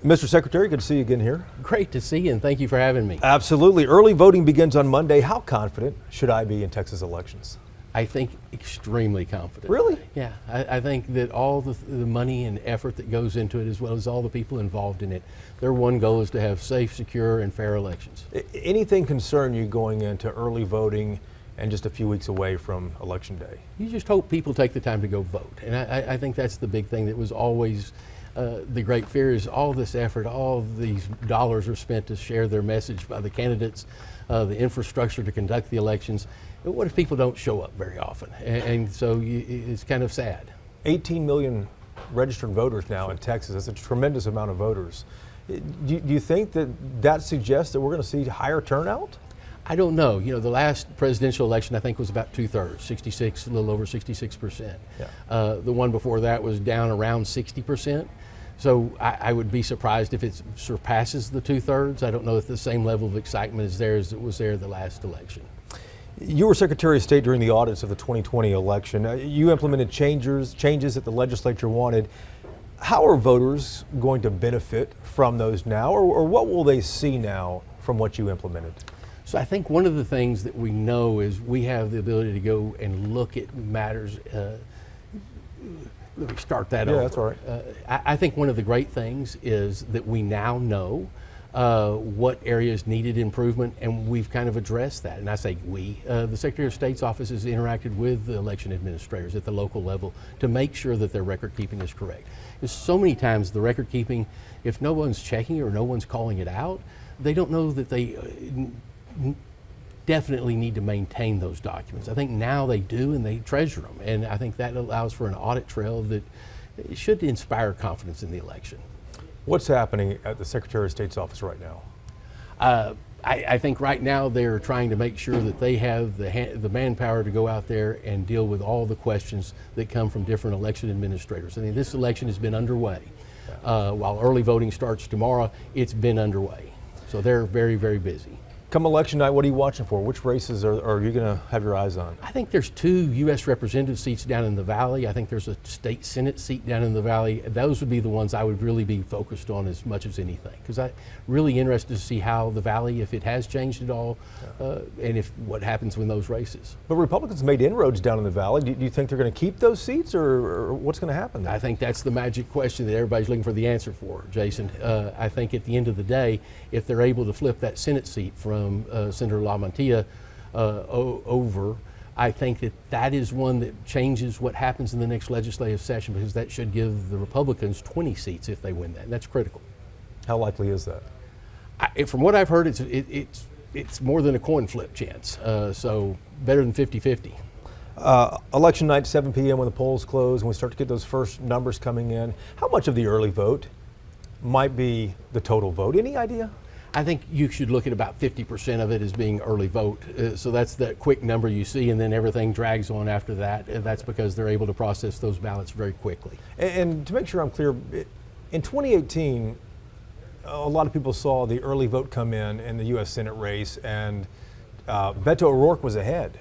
Mr. Secretary, good to see you again here. Great to see you, and thank you for having me. Absolutely. Early voting begins on Monday. How confident should I be in Texas elections? I think extremely confident. Really? Yeah, I think that all the money and effort that goes into it, as well as all the people involved in it, their one goal is to have safe, secure, and fair elections. Anything concern you going into early voting and just a few weeks away from Election Day? You just hope people take the time to go vote, and I think that's the big thing that was always the great fear is all this effort, all these dollars are spent to share their message by the candidates, the infrastructure to conduct the elections. But what if people don't show up very often? And so it's kind of sad. 18 million registered voters now in Texas. That's a tremendous amount of voters. Do you think that suggests that we're going to see higher turnout? I don't know. You know, the last presidential election, I think, was about 2/3, 66, a little over 66%. Yeah. The one before that was down around 60%. So I would be surprised if it surpasses the 2/3. I don't know if the same level of excitement is there as it was there the last election. You were Secretary of State during the audits of the 2020 election. You implemented changes that the legislature wanted. How are voters going to benefit from those now, or what will they see now from what you implemented? So I think one of the things that we know is we have the ability to go and look at matters. Let me start that over. Yeah, that's all right. I think one of the great things is that we now know what areas needed improvement, and we've kind of addressed that. And I say we. The Secretary of State's office has interacted with the election administrators at the local level to make sure that their record keeping is correct. Because so many times the record keeping, if no one's checking it or no one's calling it out, they don't know that they definitely need to maintain those documents. I think now they do, and they treasure them. And I think that allows for an audit trail that should inspire confidence in the election. What's happening at the Secretary of State's office right now? I think right now they're trying to make sure that they have the manpower to go out there and deal with all the questions that come from different election administrators. I mean, this election has been underway. While early voting starts tomorrow, it's been underway. So they're very, very busy. Come election night, what are you watching for? Which races are you going to have your eyes on? I think there's 2 U.S. representative seats down in the Valley. I think there's a state Senate seat down in the Valley. Those would be the ones I would really be focused on as much as anything, because I'm really interested to see how the Valley, if it has changed at all, and if what happens when those races. But Republicans made inroads down in the Valley. Do you think they're going to keep those seats, or what's going to happen there? I think that's the magic question that everybody's looking for the answer for, Jason. I think at the end of the day, if they're able to flip that Senate seat from Senator LaMantia over, I think that is one that changes what happens in the next legislative session, because that should give the Republicans 20 seats if they win that, and that's critical. How likely is that? From what I've heard, it's more than a coin flip chance, so better than 50-50. Election night, 7 p.m. when the polls close and we start to get those first numbers coming in. How much of the early vote might be the total vote? Any idea? I think you should look at about 50% of it as being early vote. So that's that quick number you see, and then everything drags on after that. And that's because they're able to process those ballots very quickly. And to make sure I'm clear, in 2018, a lot of people saw the early vote come in the U.S. Senate race, and Beto O'Rourke was ahead.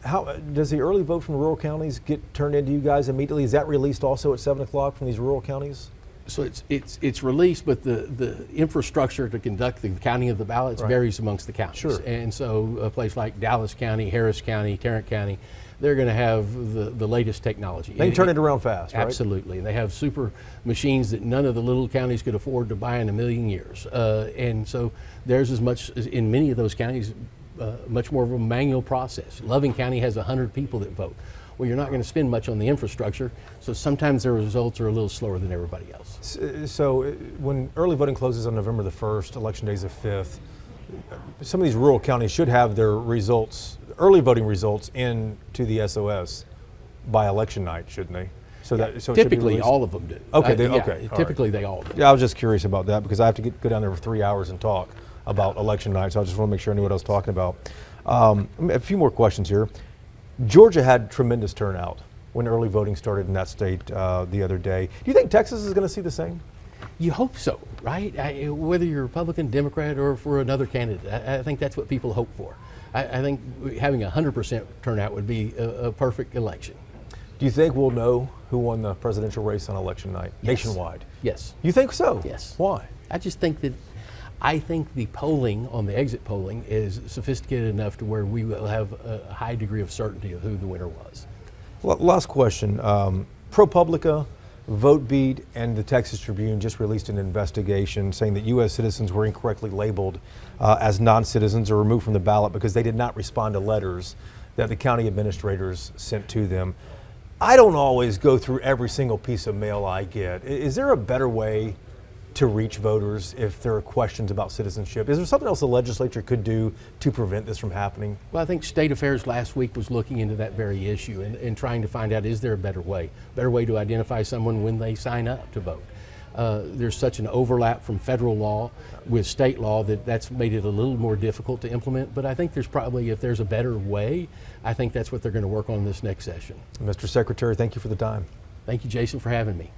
How does the early vote from rural counties get turned into you guys immediately? Is that released also at 7 o'clock from these rural counties? So it's released, but the infrastructure to conduct the counting of the ballots varies amongst the counties. Sure. And so a place like Dallas County, Harris County, Tarrant County, they're going to have the latest technology. They can turn it around fast, right? Absolutely. They have super machines that none of the little counties could afford to buy in a million years. And so there's as much, as in many of those counties, much more of a manual process. Loving County has 100 people that vote. Well, you're not going to spend much on the infrastructure, so sometimes the results are a little slower than everybody else. So when early voting closes on November the 1st, Election Day is the 5th, some of these rural counties should have their results, early voting results, into the SOS by election night, shouldn't they? So typically all of them do. Okay, typically they all do. Yeah, I was just curious about that because I have to go down there for 3 hours and talk about election night, so I just want to make sure I knew what I was talking about. A few more questions here. Georgia had tremendous turnout when early voting started in that state the other day. Do you think Texas is going to see the same? You hope so, right? Whether you're Republican, Democrat, or for another candidate, I think that's what people hope for. I think having 100% turnout would be a perfect election. Do you think we'll know who won the presidential race on election night nationwide? Yes. You think so? Yes. Why? I just think that I think the polling on the exit polling is sophisticated enough to where we will have a high degree of certainty of who the winner was. Last question. ProPublica, VoteBeat, and the Texas Tribune just released an investigation saying that U.S. citizens were incorrectly labeled as non-citizens or removed from the ballot because they did not respond to letters that the county administrators sent to them. I don't always go through every single piece of mail I get. Is there a better way to reach voters if there are questions about citizenship? Is there something else the legislature could do to prevent this from happening? Well, I think State Affairs last week was looking into that very issue and trying to find out, is there a better way to identify someone when they sign up to vote? There's such an overlap from federal law with state law that's made it a little more difficult to implement, but I think there's probably, if there's a better way, I think that's what they're going to work on this next session. Mr. Secretary, thank you for the time. Thank you, Jason, for having me.